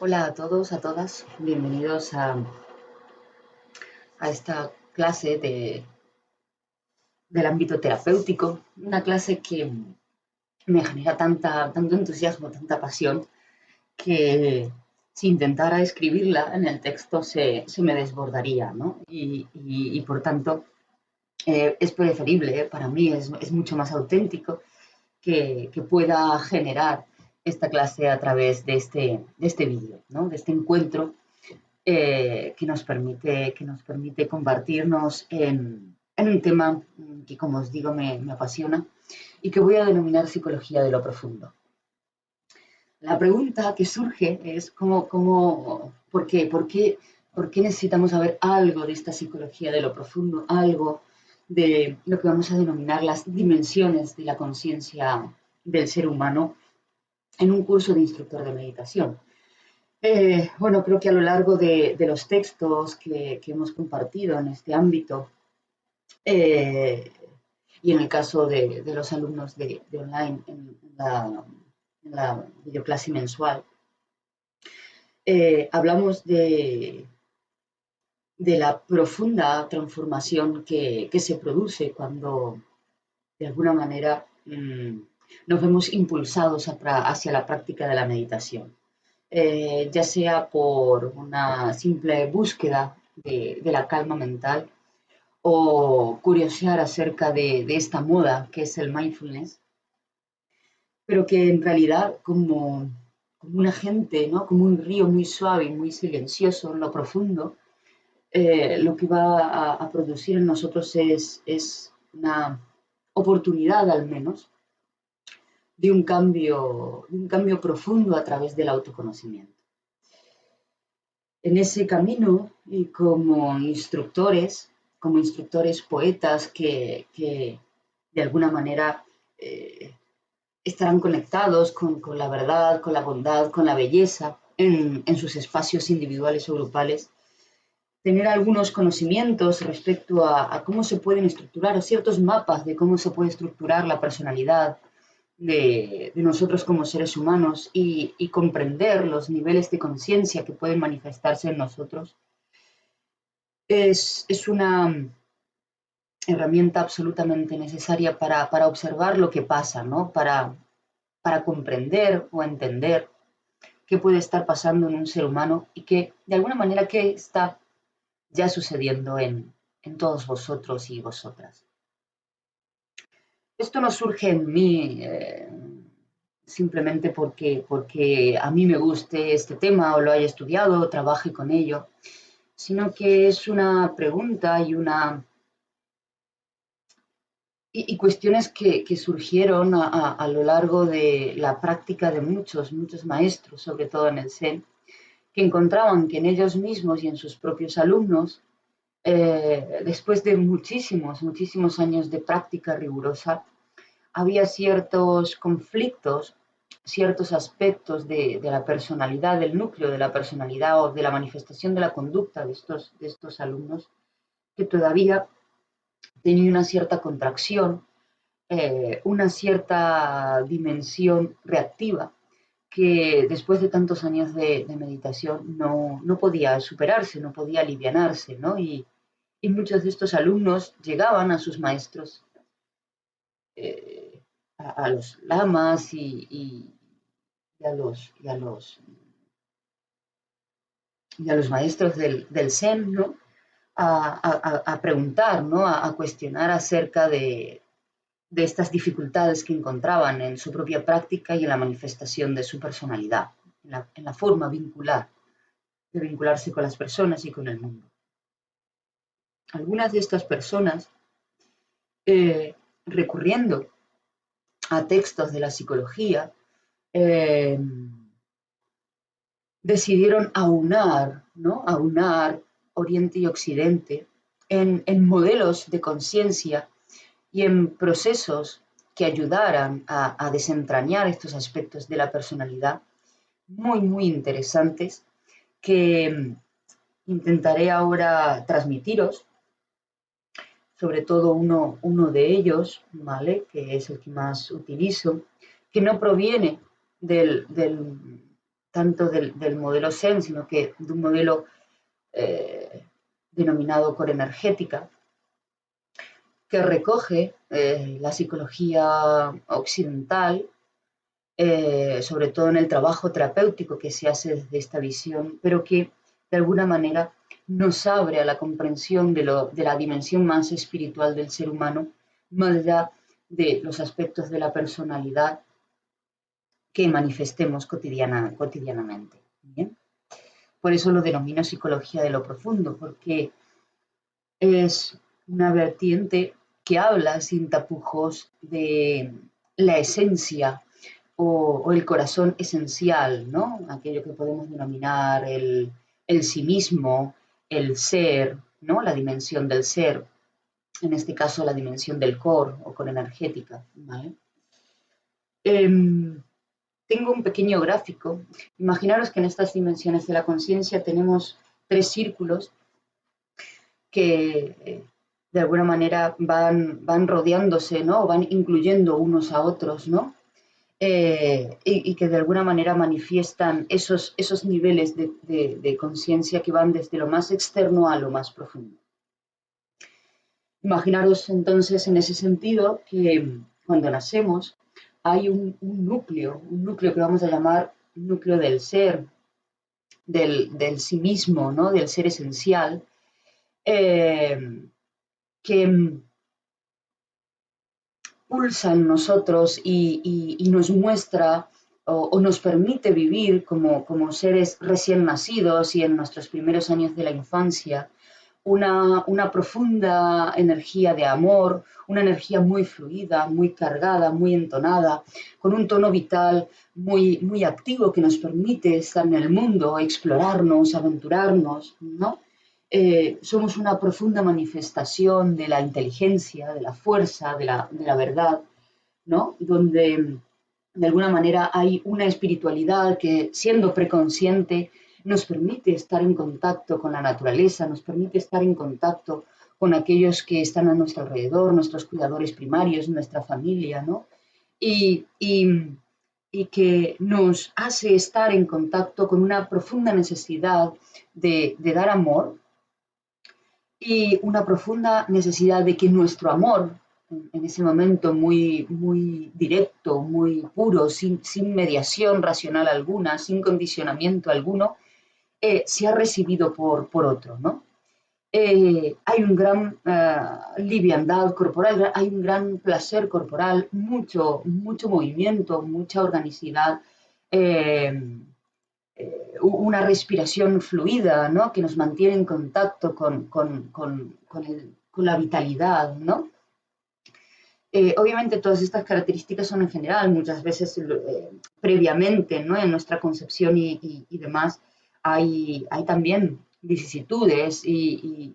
Hola a todos, a todas, bienvenidos a esta clase del ámbito terapéutico, una clase que me genera tanto entusiasmo, tanta pasión, que si intentara escribirla en el texto se me desbordaría, ¿no? Y por tanto es preferible, para mí es mucho más auténtico que pueda generar esta clase a través de este vídeo, ¿no? De este encuentro que nos permite compartirnos en un tema que, como os digo, me apasiona y que voy a denominar psicología de lo profundo. La pregunta que surge es ¿por qué necesitamos saber algo de esta psicología de lo profundo, algo de lo que vamos a denominar las dimensiones de la conciencia del ser humano en un curso de instructor de meditación? Bueno, creo que a lo largo de los textos que hemos compartido en este ámbito, eh, y en el caso de los alumnos de online en la videoclase mensual, hablamos de la profunda transformación que se produce cuando de alguna manera nos vemos impulsados hacia la práctica de la meditación. Ya sea por una simple búsqueda de la calma mental o curiosear acerca de esta moda que es el mindfulness, pero que en realidad como un agente, ¿no? Como un río muy suave y muy silencioso en lo profundo, lo que va a producir en nosotros es una oportunidad al menos de un cambio profundo a través del autoconocimiento. En ese camino y como instructores poetas que de alguna manera estarán conectados con la verdad, con la bondad, con la belleza en sus espacios individuales o grupales, tener algunos conocimientos respecto a cómo se pueden estructurar o ciertos mapas de cómo se puede estructurar la personalidad de nosotros como seres humanos y comprender los niveles de conciencia que pueden manifestarse en nosotros, es una herramienta absolutamente necesaria para observar lo que pasa, ¿no? Para comprender o entender qué puede estar pasando en un ser humano y que, de alguna manera, qué está ya sucediendo en todos vosotros y vosotras. Esto no surge en mí simplemente porque a mí me guste este tema o lo haya estudiado o trabaje con ello, sino que es una pregunta y cuestiones que surgieron a lo largo de la práctica de muchos maestros, sobre todo en el Zen, que encontraban que en ellos mismos y en sus propios alumnos, después de muchísimos años de práctica rigurosa, había ciertos conflictos, ciertos aspectos de la personalidad, del núcleo de la personalidad o de la manifestación de la conducta de estos alumnos, que todavía tenía una cierta contracción, una cierta dimensión reactiva que después de tantos años de meditación no podía superarse, no podía alivianarse, ¿no? Y muchos de estos alumnos llegaban a sus maestros, a los lamas y a los maestros del Zen, ¿no? A preguntar, ¿no? A cuestionar acerca de estas dificultades que encontraban en su propia práctica y en la manifestación de su personalidad, en la forma de vincularse con las personas y con el mundo. Algunas de estas personas, recurriendo a textos de la psicología, eh, decidieron aunar, ¿no? Aunar Oriente y Occidente en modelos de conciencia y en procesos que ayudaran a desentrañar estos aspectos de la personalidad muy interesantes que intentaré ahora transmitiros, sobre todo uno de ellos, ¿vale? Que es el que más utilizo, que no proviene del tanto del modelo Zen, sino que de un modelo denominado core energética, que recoge la psicología occidental, sobre todo en el trabajo terapéutico que se hace desde esta visión, pero que de alguna manera nos abre a la comprensión de la dimensión más espiritual del ser humano, más allá de los aspectos de la personalidad que manifestemos cotidianamente. ¿Bien? Por eso lo denomino psicología de lo profundo, porque es una vertiente que habla sin tapujos de la esencia o el corazón esencial, ¿no? Aquello que podemos denominar el sí mismo, el ser, ¿no? La dimensión del ser, en este caso la dimensión del core o core energética, ¿vale? Tengo un pequeño gráfico. Imaginaros que en estas dimensiones de la conciencia tenemos 3 círculos que de alguna manera van rodeándose, ¿no? Van incluyendo unos a otros, ¿no? Y que de alguna manera manifiestan esos niveles de conciencia que van desde lo más externo a lo más profundo. Imaginaros entonces en ese sentido que cuando nacemos hay un núcleo que vamos a llamar núcleo del ser, del sí mismo, ¿no? Del ser esencial, que pulsa en nosotros y nos muestra o nos permite vivir como seres recién nacidos y en nuestros primeros años de la infancia, una profunda energía de amor, una energía muy fluida, muy cargada, muy entonada, con un tono vital muy activo que nos permite estar en el mundo, explorarnos, aventurarnos, ¿no? Somos una profunda manifestación de la inteligencia, de la fuerza, de la verdad, ¿no? Donde de alguna manera hay una espiritualidad que, siendo preconsciente, nos permite estar en contacto con la naturaleza, nos permite estar en contacto con aquellos que están a nuestro alrededor, nuestros cuidadores primarios, nuestra familia, ¿no? Y, y, y que nos hace estar en contacto con una profunda necesidad de dar amor y una profunda necesidad de que nuestro amor, en ese momento muy directo, muy puro, sin mediación racional alguna, sin condicionamiento alguno, sea recibido por otro, ¿no? Hay un gran liviandad corporal, hay un gran placer corporal, mucho movimiento, mucha organicidad, una respiración fluida, ¿no? Que nos mantiene en contacto con la vitalidad, ¿no? Obviamente todas estas características son en general, muchas veces previamente, ¿no? En nuestra concepción y demás hay también vicisitudes y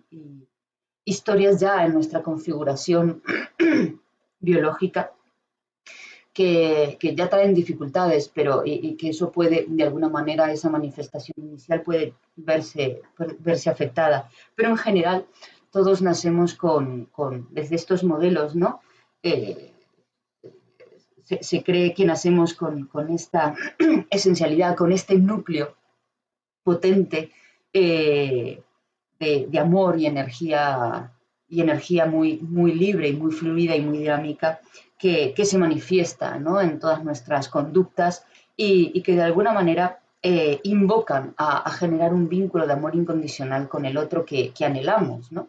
historias ya en nuestra configuración biológica que ya traen dificultades, pero y que eso puede, de alguna manera, esa manifestación inicial puede verse afectada. Pero en general, todos nacemos desde estos modelos, ¿no? Eh, se cree que nacemos con esta esencialidad, con este núcleo potente de amor y energía muy libre y muy fluida y muy dinámica que se manifiesta, ¿no? En todas nuestras conductas y que de alguna manera invocan a generar un vínculo de amor incondicional con el otro que anhelamos, ¿no?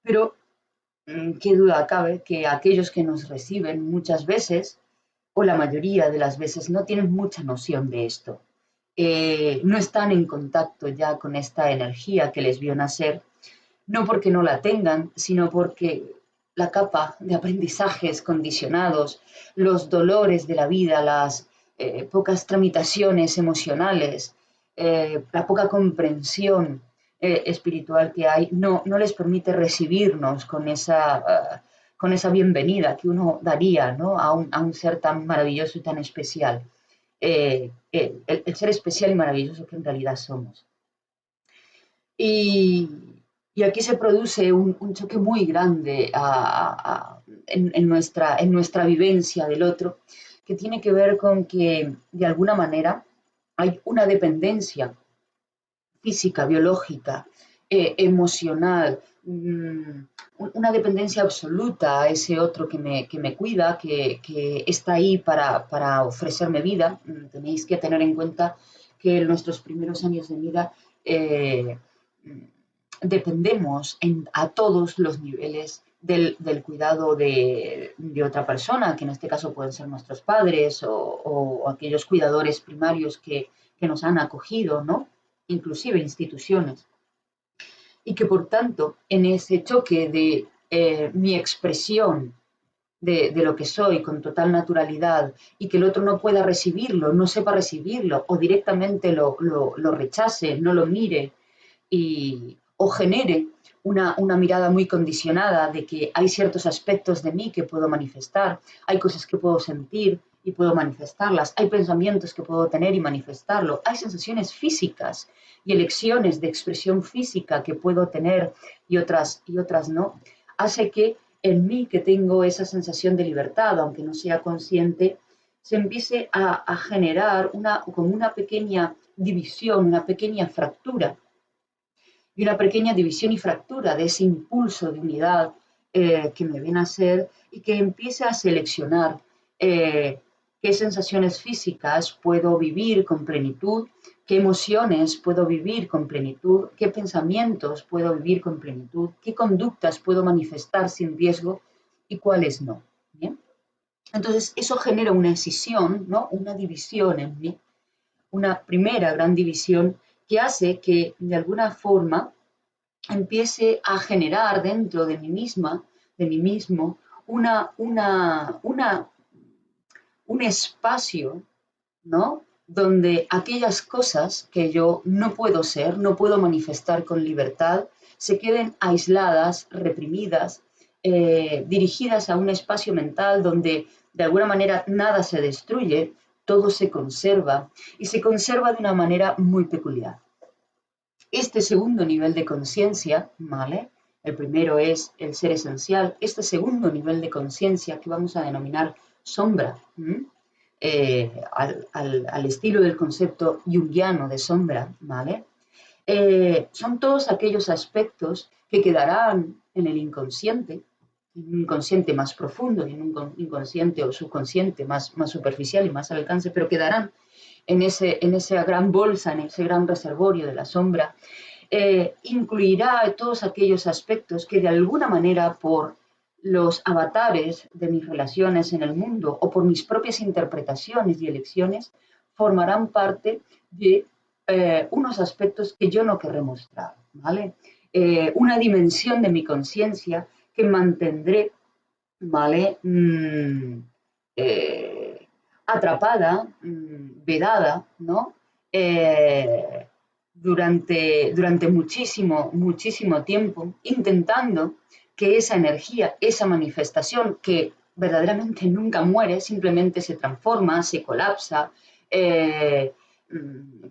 Pero qué duda cabe que aquellos que nos reciben muchas veces, o la mayoría de las veces, no tienen mucha noción de esto. No están en contacto ya con esta energía que les vio nacer, no porque no la tengan, sino porque la capa de aprendizajes condicionados, los dolores de la vida, las pocas tramitaciones emocionales, la poca comprensión espiritual que hay, no les permite recibirnos con esa bienvenida que uno daría, ¿no? A un ser tan maravilloso y tan especial. El ser especial y maravilloso que en realidad somos. Y, y aquí se produce un choque muy grande en nuestra vivencia del otro, que tiene que ver con que, de alguna manera, hay una dependencia física, biológica, emocional, una dependencia absoluta a ese otro que me cuida, que está ahí para ofrecerme vida. Tenéis que tener en cuenta que en nuestros primeros años de vida eh, dependemos a todos los niveles del cuidado de otra persona, que en este caso pueden ser nuestros padres o aquellos cuidadores primarios que nos han acogido, ¿no? Inclusive instituciones, y que por tanto en ese choque de mi expresión de lo que soy con total naturalidad y que el otro no pueda recibirlo, no sepa recibirlo o directamente lo rechace, no lo mire o genere una mirada muy condicionada de que hay ciertos aspectos de mí que puedo manifestar, hay cosas que puedo sentir y puedo manifestarlas, hay pensamientos que puedo tener y manifestarlo, hay sensaciones físicas y elecciones de expresión física que puedo tener y otras no, hace que en mí, que tengo esa sensación de libertad, aunque no sea consciente, se empiece a generar como una pequeña división, una pequeña fractura y una pequeña división y fractura de ese impulso de unidad que me viene a ser y que empiece a seleccionar qué sensaciones físicas puedo vivir con plenitud, qué emociones puedo vivir con plenitud, qué pensamientos puedo vivir con plenitud, qué conductas puedo manifestar sin riesgo y cuáles no. ¿Bien? Entonces, eso genera una escisión, ¿no? Una división en mí, una primera gran división que hace que de alguna forma empiece a generar dentro de mí misma, de mí mismo, un espacio, ¿no? Donde aquellas cosas que yo no puedo ser, no puedo manifestar con libertad, se queden aisladas, reprimidas, dirigidas a un espacio mental donde de alguna manera nada se destruye, todo se conserva y se conserva de una manera muy peculiar. Este segundo nivel de conciencia, ¿vale? El primero es el ser esencial. Este segundo nivel de conciencia que vamos a denominar sombra, al estilo del concepto junguiano de sombra, ¿vale? Son todos aquellos aspectos que quedarán en el inconsciente, en un inconsciente más profundo y en un inconsciente o subconsciente más superficial y más al alcance, pero quedarán en esa gran bolsa, en ese gran reservorio de la sombra, incluirá todos aquellos aspectos que de alguna manera por los avatares de mis relaciones en el mundo o por mis propias interpretaciones y elecciones formarán parte de unos aspectos que yo no querré mostrar, ¿vale? Una dimensión de mi conciencia que mantendré, ¿vale? Atrapada, vedada, ¿no? Durante muchísimo tiempo, intentando que esa energía, esa manifestación que verdaderamente nunca muere, simplemente se transforma, se colapsa,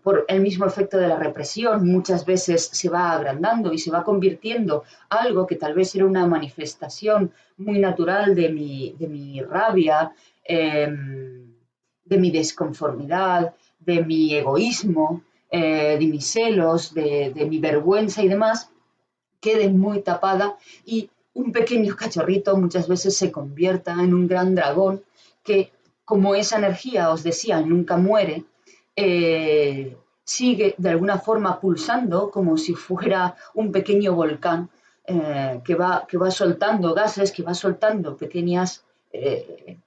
por el mismo efecto de la represión, muchas veces se va agrandando y se va convirtiendo algo que tal vez era una manifestación muy natural de mi rabia, de mi desconformidad, de mi egoísmo, de mis celos, de mi vergüenza y demás, quede muy tapada y un pequeño cachorrito muchas veces se convierta en un gran dragón que, como esa energía, os decía, nunca muere, sigue de alguna forma pulsando como si fuera un pequeño volcán que va soltando gases, que va soltando pequeñas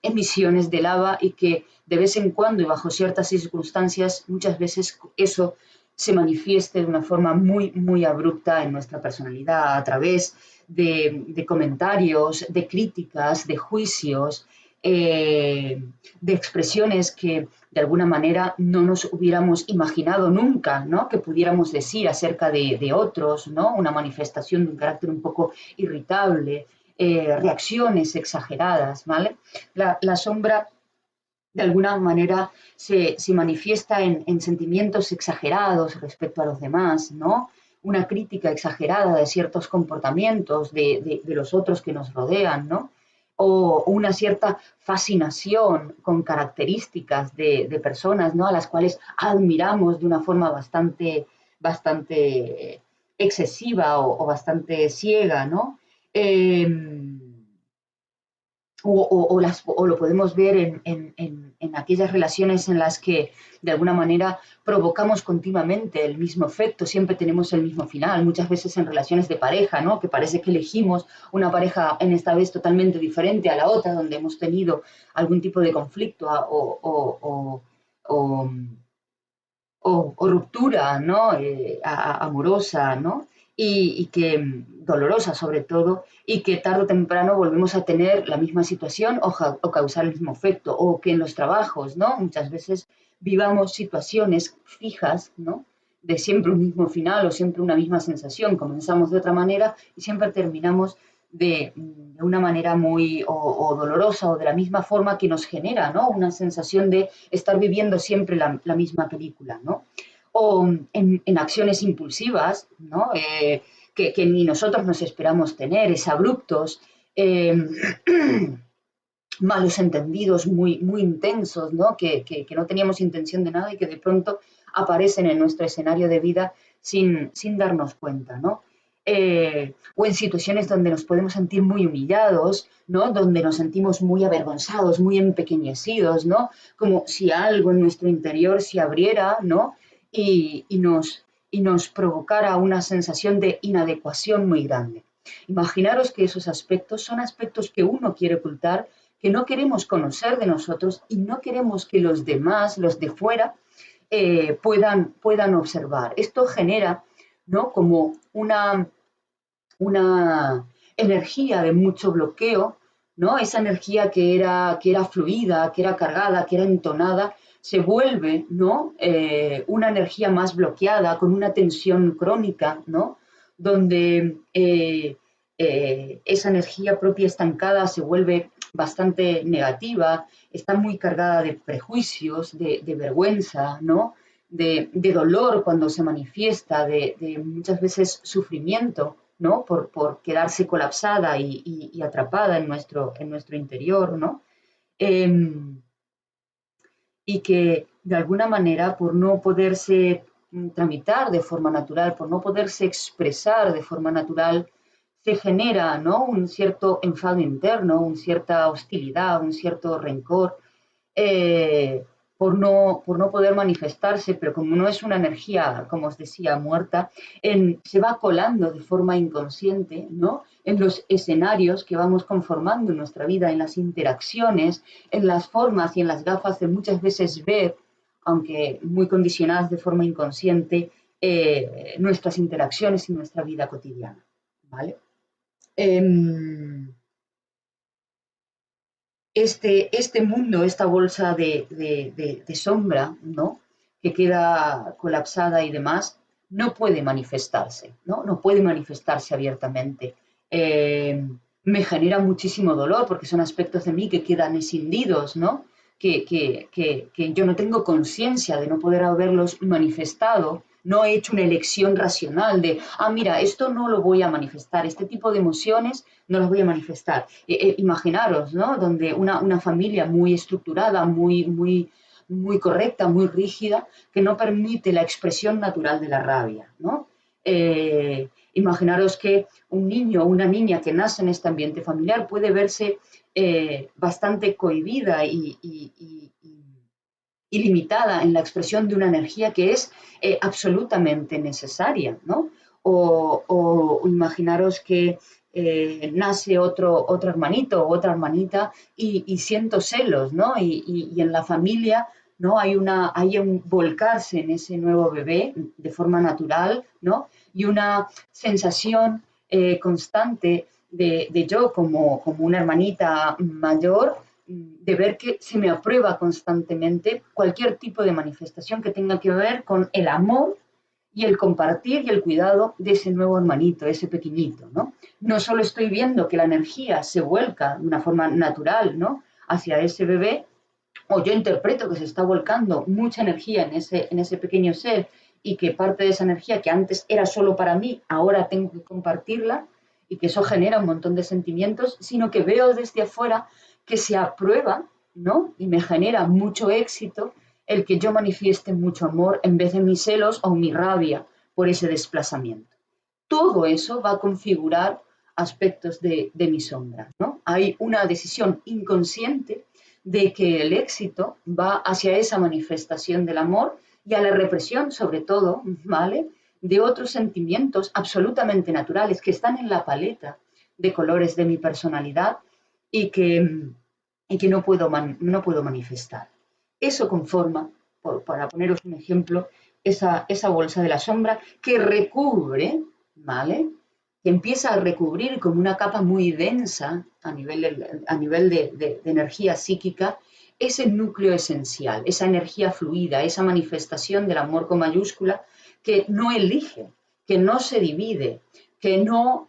emisiones de lava y que de vez en cuando y bajo ciertas circunstancias muchas veces eso se manifieste de una forma muy abrupta en nuestra personalidad a través de comentarios, de críticas, de juicios, de expresiones que de alguna manera no nos hubiéramos imaginado nunca, ¿no? Que pudiéramos decir acerca de otros, ¿no? Una manifestación de un carácter un poco irritable, reacciones exageradas, ¿vale? La sombra de alguna manera se manifiesta en sentimientos exagerados respecto a los demás, ¿no? Una crítica exagerada de ciertos comportamientos de los otros que nos rodean, ¿no? o una cierta fascinación con características de personas, ¿no? A las cuales admiramos de una forma bastante excesiva o bastante ciega, ¿no? Eh, o lo podemos ver en aquellas relaciones en las que de alguna manera provocamos continuamente el mismo efecto, siempre tenemos el mismo final, muchas veces en relaciones de pareja, ¿no? Que parece que elegimos una pareja en esta vez totalmente diferente a la otra, donde hemos tenido algún tipo de conflicto o, o ruptura, ¿no? Amorosa, ¿no? Y que dolorosa sobre todo, y que tarde o temprano volvemos a tener la misma situación o causar el mismo efecto, o que en los trabajos, ¿no? Muchas veces vivamos situaciones fijas, ¿no? De siempre un mismo final o siempre una misma sensación, comenzamos de otra manera y siempre terminamos de una manera muy o dolorosa o de la misma forma que nos genera, ¿no? Una sensación de estar viviendo siempre la misma película, ¿no? O en acciones impulsivas, ¿no? Que ni nosotros nos esperamos tener, es abruptos, eh, malos entendidos muy intensos, ¿no? Que no teníamos intención de nada y que de pronto aparecen en nuestro escenario de vida sin darnos cuenta, ¿no? O en situaciones donde nos podemos sentir muy humillados, ¿no? Donde nos sentimos muy avergonzados, muy empequeñecidos, ¿no? Como si algo en nuestro interior se abriera, ¿no? Y nos provocara una sensación de inadecuación muy grande. Imaginaros que esos aspectos son aspectos que uno quiere ocultar, que no queremos conocer de nosotros y no queremos que los demás, los de fuera, puedan observar. Esto genera, ¿no? Como una energía de mucho bloqueo, ¿no? Esa energía que era fluida, que era cargada, que era entonada, se vuelve, ¿no? Una energía más bloqueada, con una tensión crónica, ¿no? Donde esa energía propia estancada se vuelve bastante negativa, está muy cargada de prejuicios, de vergüenza, ¿no? De dolor cuando se manifiesta, de muchas veces sufrimiento, ¿no? Por quedarse colapsada y atrapada en nuestro interior, ¿no? Eh, y que de alguna manera, por no poderse tramitar de forma natural, por no poderse expresar de forma natural, se genera, ¿no? Un cierto enfado interno, una cierta hostilidad, un cierto rencor, eh, por no poder manifestarse, pero como no es una energía, como os decía, muerta, se va colando de forma inconsciente, ¿no? En los escenarios que vamos conformando en nuestra vida, en las interacciones, en las formas y en las gafas de muchas veces ver, aunque muy condicionadas de forma inconsciente, nuestras interacciones y nuestra vida cotidiana, ¿vale? Este mundo, esta bolsa de sombra, ¿no? Que queda colapsada y demás, no puede manifestarse, ¿no? No puede manifestarse abiertamente. Me genera muchísimo dolor porque son aspectos de mí que quedan escindidos, ¿no? Que yo no tengo conciencia de no poder haberlos manifestado, no he hecho una elección racional de, mira, esto no lo voy a manifestar, este tipo de emociones no las voy a manifestar. Imaginaros, ¿no? Donde una familia muy estructurada, muy correcta, muy rígida, que no permite la expresión natural de la rabia, ¿no? Imaginaros que un niño o una niña que nace en este ambiente familiar puede verse bastante cohibida y limitada en la expresión de una energía que es absolutamente necesaria, ¿no? O imaginaros que nace otro hermanito o otra hermanita y siento celos, ¿no? Y en la familia, ¿no? Hay un volcarse en ese nuevo bebé de forma natural, ¿no? Y una sensación constante de yo como una hermanita mayor, de ver que se me aprueba constantemente cualquier tipo de manifestación que tenga que ver con el amor y el compartir y el cuidado de ese nuevo hermanito, ese pequeñito, ¿no? No solo estoy viendo que la energía se vuelca de una forma natural, ¿no? Hacia ese bebé, o yo interpreto que se está volcando mucha energía en ese pequeño ser y que parte de esa energía que antes era solo para mí, ahora tengo que compartirla, y que eso genera un montón de sentimientos, sino que veo desde afuera que se aprueba, ¿no? Y me genera mucho éxito el que yo manifieste mucho amor en vez de mis celos o mi rabia por ese desplazamiento. Todo eso va a configurar aspectos de mi sombra, ¿no? Hay una decisión inconsciente de que el éxito va hacia esa manifestación del amor y a la represión, sobre todo, ¿vale?, de otros sentimientos absolutamente naturales que están en la paleta de colores de mi personalidad y que no puedo manifestar. Eso conforma, para poneros un ejemplo, esa bolsa de la sombra que recubre, ¿vale?, que empieza a recubrir como una capa muy densa a nivel de energía psíquica, ese núcleo esencial, esa energía fluida, esa manifestación del amor con mayúscula que no elige, que no se divide, que no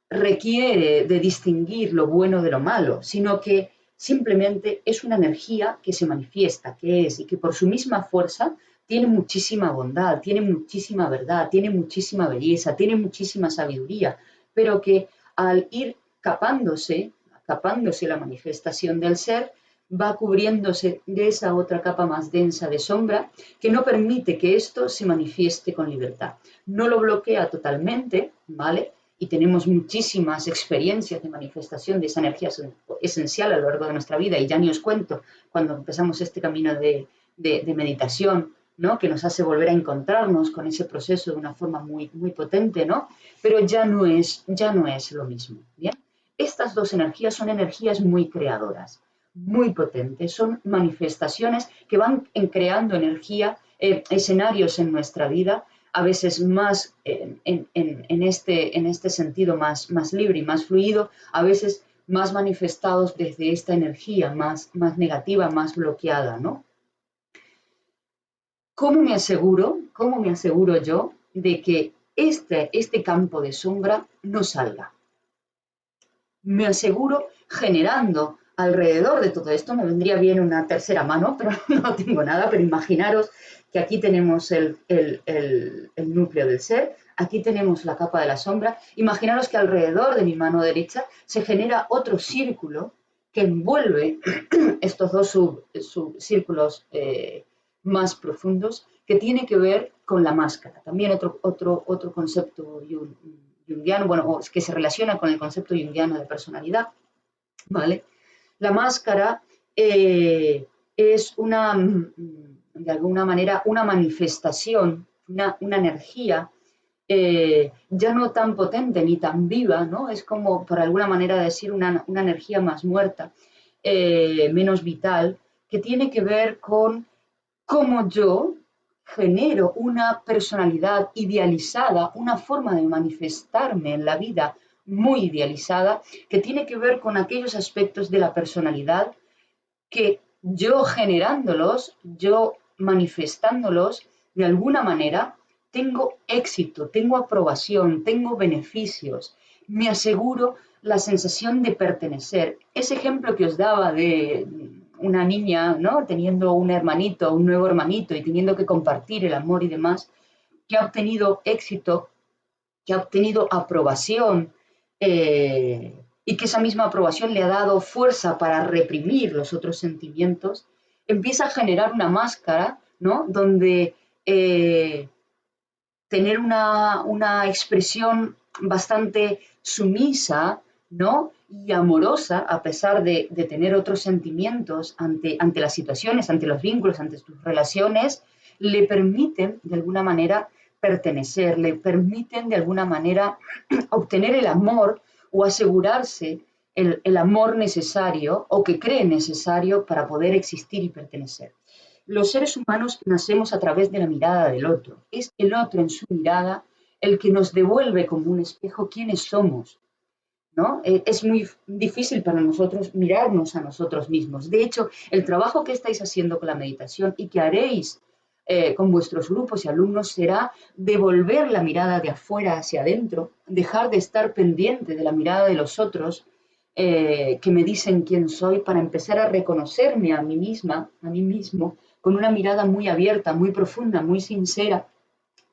requiere de distinguir lo bueno de lo malo, sino que simplemente es una energía que se manifiesta, que es, y que por su misma fuerza tiene muchísima bondad, tiene muchísima verdad, tiene muchísima belleza, tiene muchísima sabiduría, pero que al ir capándose la manifestación del ser, va cubriéndose de esa otra capa más densa de sombra que no permite que esto se manifieste con libertad. No lo bloquea totalmente, ¿vale? Y tenemos muchísimas experiencias de manifestación de esa energía esencial a lo largo de nuestra vida, y ya ni os cuento cuando empezamos este camino de meditación, ¿no?, que nos hace volver a encontrarnos con ese proceso de una forma muy, muy potente, ¿no? Pero ya no es lo mismo, ¿bien? Estas dos energías son energías muy creadoras, muy potentes, son manifestaciones que van creando energía, escenarios en nuestra vida, a veces más en este sentido más libre y más fluido, a veces más manifestados desde esta energía más negativa, más bloqueada, ¿no? ¿Cómo me aseguro yo de que este campo de sombra no salga? Me aseguro generando alrededor de todo esto, me vendría bien una tercera mano, pero no tengo nada, pero imaginaros que aquí tenemos el núcleo del ser, aquí tenemos la capa de la sombra, imaginaros que alrededor de mi mano derecha se genera otro círculo que envuelve estos dos subcírculos más profundos, que tiene que ver con la máscara. También otro concepto junguiano, bueno, que se relaciona con el concepto junguiano de personalidad, ¿vale? La máscara es de alguna manera, una manifestación, una energía ya no tan potente ni tan viva, ¿no? Es como, por alguna manera decir, una energía más muerta, menos vital, que tiene que ver con cómo yo genero una personalidad idealizada, una forma de manifestarme en la vida muy idealizada, que tiene que ver con aquellos aspectos de la personalidad que yo generándolos, yo manifestándolos, de alguna manera, tengo éxito, tengo aprobación, tengo beneficios, me aseguro la sensación de pertenecer. Ese ejemplo que os daba de una niña, ¿no?, teniendo un hermanito, un nuevo hermanito y teniendo que compartir el amor y demás, que ha obtenido éxito, que ha obtenido aprobación, y que esa misma aprobación le ha dado fuerza para reprimir los otros sentimientos, empieza a generar una máscara, ¿no?, donde tener una expresión bastante sumisa, ¿no?, y amorosa, a pesar de tener otros sentimientos ante las situaciones, ante los vínculos, ante sus relaciones, le permiten, de alguna manera, pertenecer, le permiten, de alguna manera, obtener el amor o asegurarse el amor necesario o que cree necesario para poder existir y pertenecer. Los seres humanos nacemos a través de la mirada del otro. Es el otro en su mirada el que nos devuelve como un espejo quiénes somos, ¿no? Es muy difícil para nosotros mirarnos a nosotros mismos. De hecho, el trabajo que estáis haciendo con la meditación y que haréis con vuestros grupos y alumnos será devolver la mirada de afuera hacia adentro, dejar de estar pendiente de la mirada de los otros que me dicen quién soy, para empezar a reconocerme a mí misma, a mí mismo, con una mirada muy abierta, muy profunda, muy sincera,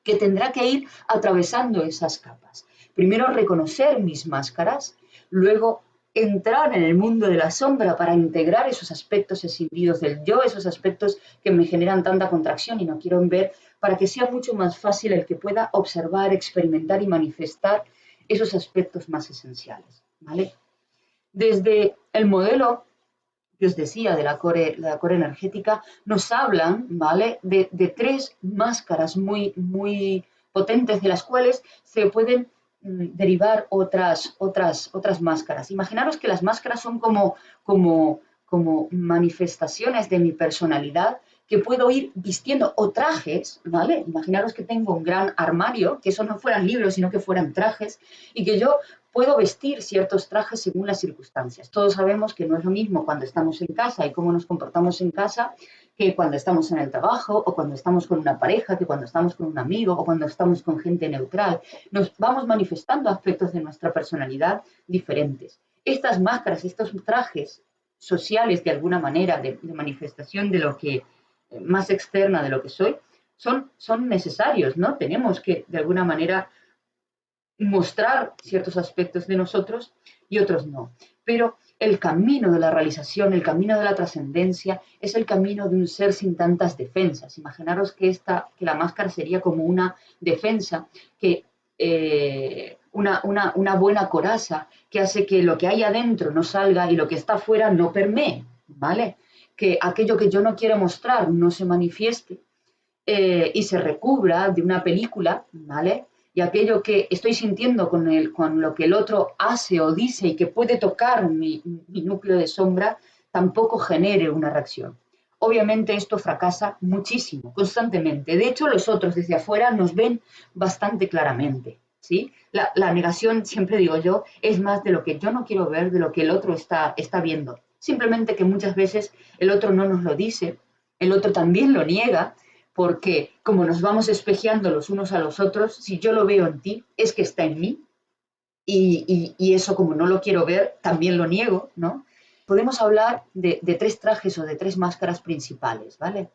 que tendrá que ir atravesando esas capas. primero reconocer mis máscaras, luego entrar en el mundo de la sombra para integrar esos aspectos escindidos del yo, esos aspectos que me generan tanta contracción y no quiero ver, para que sea mucho más fácil el que pueda observar, experimentar y manifestar esos aspectos más esenciales, ¿vale? Desde el modelo que os decía de la core energética, nos hablan, ¿vale?, de tres máscaras muy potentes de las cuales se pueden derivar otras máscaras. Imaginaros que las máscaras son como manifestaciones de mi personalidad que puedo ir vistiendo, o trajes, ¿vale? Imaginaros que tengo un gran armario, que eso no fueran libros, sino que fueran trajes, y que yo puedo vestir ciertos trajes según las circunstancias. Todos sabemos que no es lo mismo cuando estamos en casa y cómo nos comportamos en casa que cuando estamos en el trabajo, o cuando estamos con una pareja, que cuando estamos con un amigo, o cuando estamos con gente neutral. Nos vamos manifestando aspectos de nuestra personalidad diferentes. Estas máscaras, estos trajes sociales, de alguna manera, de manifestación de lo que más externa de lo que soy, son necesarios, ¿no? Tenemos que, de alguna manera, mostrar ciertos aspectos de nosotros y otros no. Pero el camino de la realización, el camino de la trascendencia, es el camino de un ser sin tantas defensas. Imaginaros que la máscara sería como una defensa, una buena coraza que hace que lo que hay adentro no salga y lo que está afuera no permee, ¿vale? Que aquello que yo no quiero mostrar no se manifieste y se recubra de una película, ¿vale? Y aquello que estoy sintiendo con lo que el otro hace o dice y que puede tocar mi núcleo de sombra, tampoco genere una reacción. Obviamente esto fracasa muchísimo, constantemente. De hecho, los otros desde afuera nos ven bastante claramente, ¿sí? La negación, siempre digo yo, es más de lo que yo no quiero ver, de lo que el otro está viendo. Simplemente que muchas veces el otro no nos lo dice, el otro también lo niega, porque como nos vamos espejeando los unos a los otros, si yo lo veo en ti, es que está en mí, y eso, como no lo quiero ver, también lo niego, ¿no? Podemos hablar de tres trajes o de tres máscaras principales, ¿vale?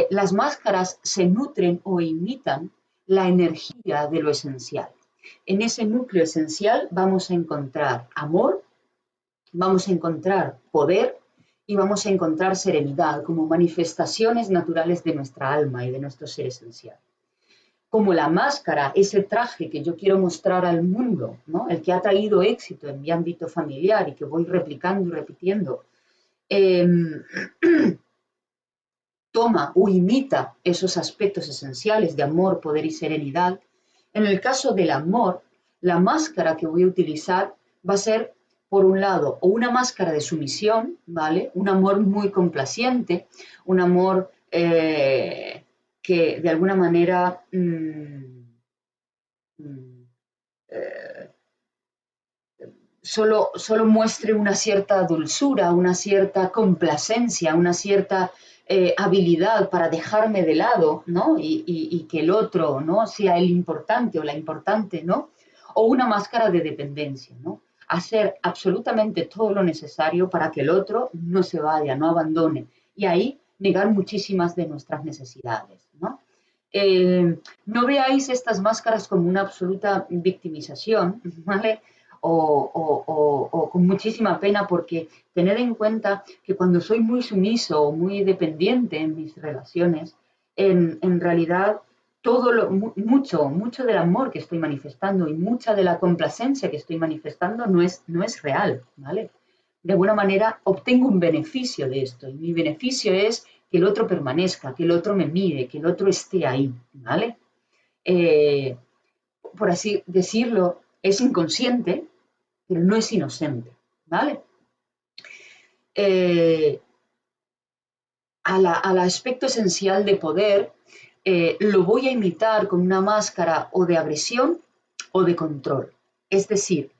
Las máscaras se nutren o imitan la energía de lo esencial. En ese núcleo esencial vamos a encontrar amor, vamos a encontrar poder, y vamos a encontrar serenidad como manifestaciones naturales de nuestra alma y de nuestro ser esencial. Como la máscara, ese traje que yo quiero mostrar al mundo, ¿no? El que ha traído éxito en mi ámbito familiar y que voy replicando y repitiendo, toma o imita esos aspectos esenciales de amor, poder y serenidad. En el caso del amor, la máscara que voy a utilizar va a ser, por un lado, o una máscara de sumisión, ¿vale? Un amor muy complaciente, un amor que de alguna manera solo muestre una cierta dulzura, una cierta complacencia, una cierta habilidad para dejarme de lado, ¿no? Y que el otro, ¿no?, sea el importante o la importante, ¿no? O una máscara de dependencia, ¿no? Hacer absolutamente todo lo necesario para que el otro no se vaya, no abandone. Y ahí negar muchísimas de nuestras necesidades, ¿no? No veáis estas máscaras como una absoluta victimización, ¿vale? O con muchísima pena, porque tened en cuenta que cuando soy muy sumiso o muy dependiente en mis relaciones, en realidad mucho del amor que estoy manifestando y mucha de la complacencia que estoy manifestando no es real, ¿vale? De alguna manera obtengo un beneficio de esto, y mi beneficio es que el otro permanezca, que el otro me mire, que el otro esté ahí, ¿vale? Por así decirlo, es inconsciente, pero no es inocente, ¿vale? Al aspecto esencial de poder, lo voy a imitar con una máscara o de agresión o de control. Es decir,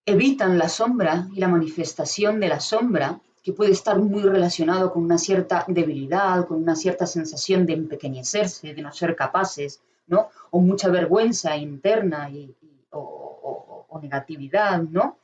evitan la sombra y la manifestación de la sombra, que puede estar muy relacionado con una cierta debilidad, con una cierta sensación de empequeñecerse, de no ser capaces, ¿no? O mucha vergüenza interna o negatividad, ¿no?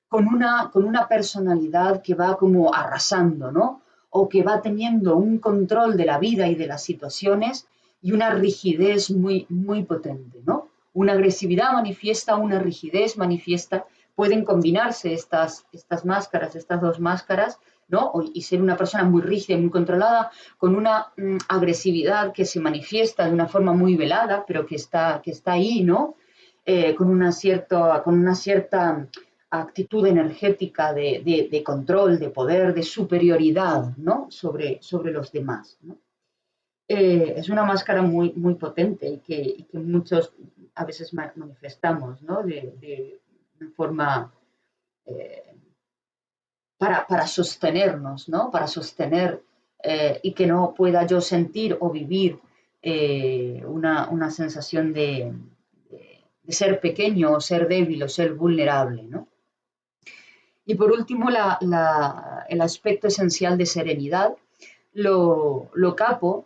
Con una personalidad que va como arrasando, ¿no? o que va teniendo un control de la vida y de las situaciones y una rigidez muy, muy potente, ¿no? Una agresividad manifiesta, una rigidez manifiesta, pueden combinarse estas máscaras, estas dos máscaras, ¿no? Y ser una persona muy rígida y muy controlada, con una agresividad que se manifiesta de una forma muy velada, pero que está ahí, ¿no? Con una cierta actitud energética de control, de poder, de superioridad, ¿no? Sobre los demás, ¿no? Es una máscara muy, muy potente y que muchos a veces manifestamos, ¿no? De forma eh, para sostenernos, ¿no? Para sostener y que no pueda yo sentir o vivir una sensación de ser pequeño o ser débil o ser vulnerable, ¿no? Y por último, el aspecto esencial de serenidad lo capo,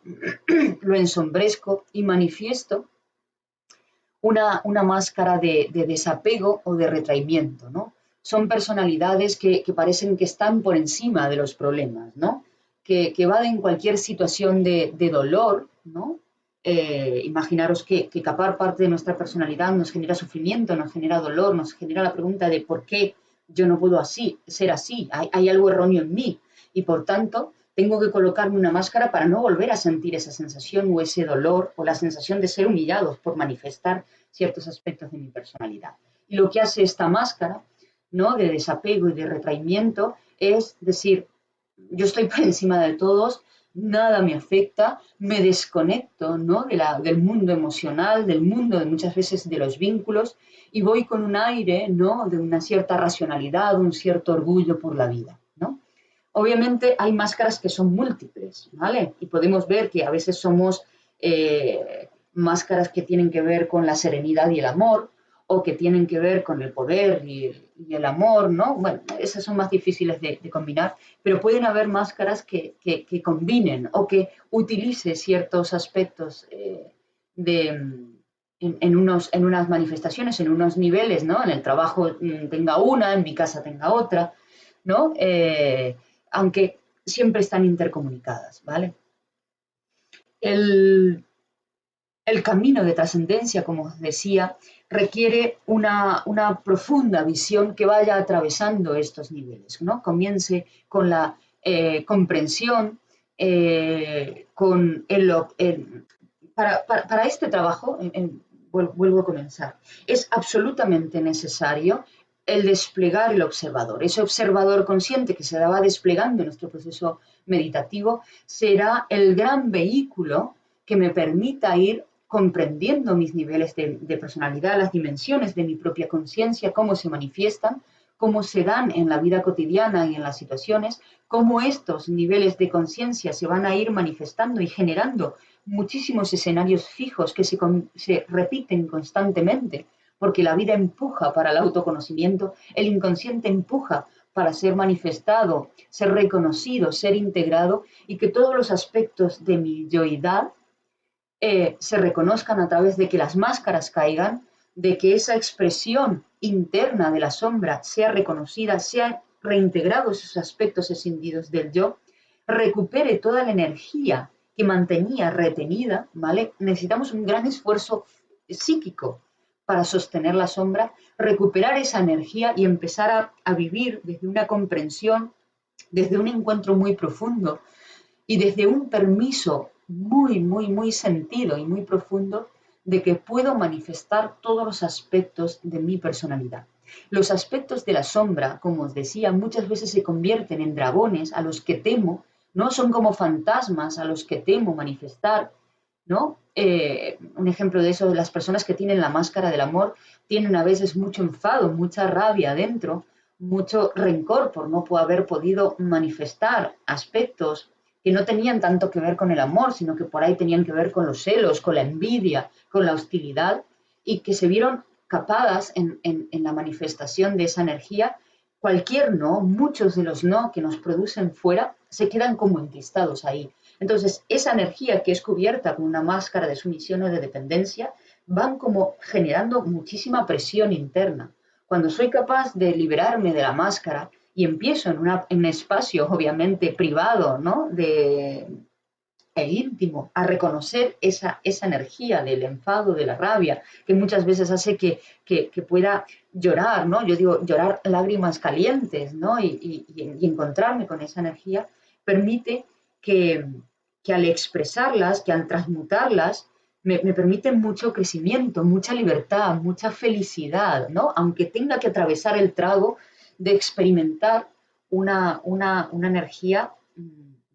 lo ensombrezco y manifiesto una máscara de desapego o de retraimiento, ¿no? Son personalidades que parecen que están por encima de los problemas, ¿no? Que evaden cualquier situación de dolor, ¿no? Imaginaros que capar parte de nuestra personalidad nos genera sufrimiento, nos genera dolor, nos genera la pregunta de por qué yo no puedo ser así, hay algo erróneo en mí y por tanto tengo que colocarme una máscara para no volver a sentir esa sensación o ese dolor o la sensación de ser humillados por manifestar ciertos aspectos de mi personalidad. Y lo que hace esta máscara, ¿no? De desapego y de retraimiento es decir, yo estoy por encima de todos, nada me afecta, me desconecto, ¿no? Del mundo emocional, del mundo de muchas veces de los vínculos y voy con un aire, ¿no? De una cierta racionalidad, un cierto orgullo por la vida, ¿no? Obviamente hay máscaras que son múltiples, ¿vale? Y podemos ver que a veces somos máscaras que tienen que ver con la serenidad y el amor, o que tienen que ver con el poder y el amor, ¿no? Bueno, esas son más difíciles de combinar, pero pueden haber máscaras que combinen o que utilice ciertos aspectos de, en unas manifestaciones, en unos niveles, ¿no? En el trabajo tenga una, en mi casa tenga otra, ¿no? Aunque siempre están intercomunicadas, ¿vale? El, el camino de trascendencia, como os decía, requiere una profunda visión que vaya atravesando estos niveles, ¿no? Comience con la comprensión, con para este trabajo, vuelvo a comenzar, es absolutamente necesario el desplegar el observador. Ese observador consciente que se va desplegando en nuestro proceso meditativo será el gran vehículo que me permita ir comprendiendo mis niveles de personalidad, las dimensiones de mi propia conciencia, cómo se manifiestan, cómo se dan en la vida cotidiana y en las situaciones, cómo estos niveles de conciencia se van a ir manifestando y generando muchísimos escenarios fijos que se repiten constantemente, porque la vida empuja para el autoconocimiento, el inconsciente empuja para ser manifestado, ser reconocido, ser integrado y que todos los aspectos de mi yoidad se reconozcan a través de que las máscaras caigan, de que esa expresión interna de la sombra sea reconocida, sean reintegrados esos aspectos escindidos del yo, recupere toda la energía que mantenía retenida, ¿vale? Necesitamos un gran esfuerzo psíquico para sostener la sombra, recuperar esa energía y empezar a vivir desde una comprensión, desde un encuentro muy profundo y desde un permiso muy, muy, muy sentido y muy profundo de que puedo manifestar todos los aspectos de mi personalidad. Los aspectos de la sombra, como os decía, muchas veces se convierten en dragones a los que temo, ¿no? Son como fantasmas a los que temo manifestar, ¿no? Un ejemplo de eso, de las personas que tienen la máscara del amor, tienen a veces mucho enfado, mucha rabia adentro, mucho rencor por no haber podido manifestar aspectos que no tenían tanto que ver con el amor, sino que por ahí tenían que ver con los celos, con la envidia, con la hostilidad, y que se vieron capadas en la manifestación de esa energía. Cualquier no, muchos de los no que nos producen fuera, se quedan como enquistados ahí. Entonces, esa energía que es cubierta con una máscara de sumisión o de dependencia, van como generando muchísima presión interna. Cuando soy capaz de liberarme de la máscara y empiezo en un espacio obviamente privado, ¿no? E íntimo, a reconocer esa energía del enfado, de la rabia, que muchas veces hace que pueda llorar, ¿no? Yo digo, llorar lágrimas calientes, ¿no? Y encontrarme con esa energía permite que, que al expresarlas, que al transmutarlas, me permiten mucho crecimiento, mucha libertad, mucha felicidad, ¿no? Aunque tenga que atravesar el trago de experimentar una energía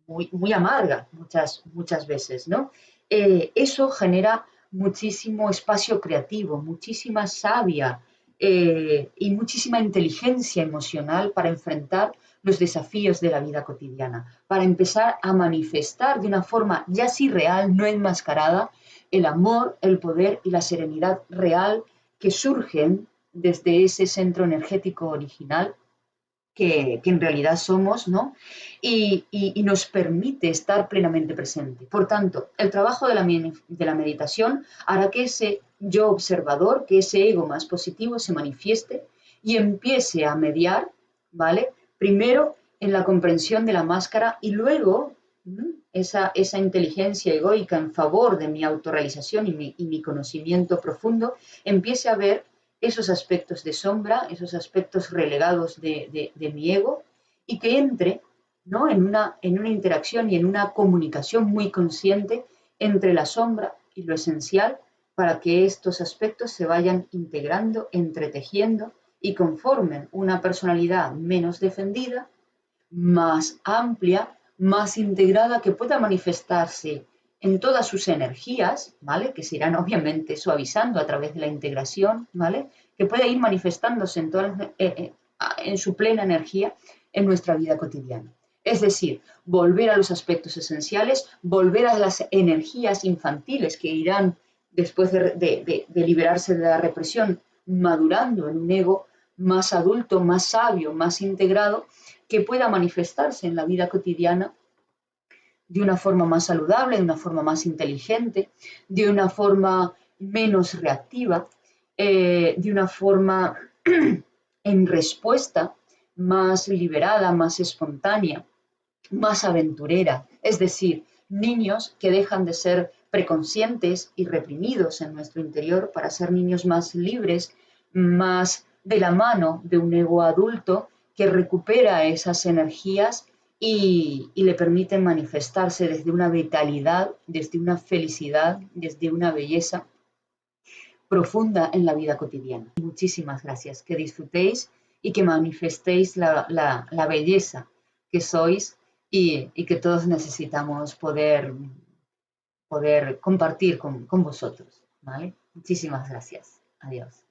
muy amarga muchas veces, ¿no? Eso genera muchísimo espacio creativo, muchísima savia y muchísima inteligencia emocional para enfrentar los desafíos de la vida cotidiana, para empezar a manifestar de una forma ya sí real, no enmascarada, el amor, el poder y la serenidad real que surgen desde ese centro energético original que en realidad somos, ¿no? Y nos permite estar plenamente presente. Por tanto, el trabajo de la meditación hará que ese yo observador, que ese ego más positivo se manifieste y empiece a mediar, ¿vale? Primero en la comprensión de la máscara y luego esa inteligencia egoica en favor de mi autorrealización y mi conocimiento profundo empiece a ver esos aspectos de sombra, esos aspectos relegados de mi ego, y que entre, ¿no? en una interacción y en una comunicación muy consciente entre la sombra y lo esencial para que estos aspectos se vayan integrando, entretejiendo y conformen una personalidad menos defendida, más amplia, más integrada, que pueda manifestarse en todas sus energías, ¿vale? Que se irán obviamente suavizando a través de la integración, ¿vale? Que pueda ir manifestándose en su plena energía en nuestra vida cotidiana. Es decir, volver a los aspectos esenciales, volver a las energías infantiles que irán, después de liberarse de la represión, madurando en un ego más adulto, más sabio, más integrado, que pueda manifestarse en la vida cotidiana de una forma más saludable, de una forma más inteligente, de una forma menos reactiva, de una forma en respuesta más liberada, más espontánea, más aventurera. Es decir, niños que dejan de ser preconscientes y reprimidos en nuestro interior para ser niños más libres, más de la mano de un ego adulto que recupera esas energías y le permiten manifestarse desde una vitalidad, desde una felicidad, desde una belleza profunda en la vida cotidiana. Muchísimas gracias, que disfrutéis y que manifestéis la belleza que sois y que todos necesitamos poder compartir con vosotros, ¿vale? Muchísimas gracias. Adiós.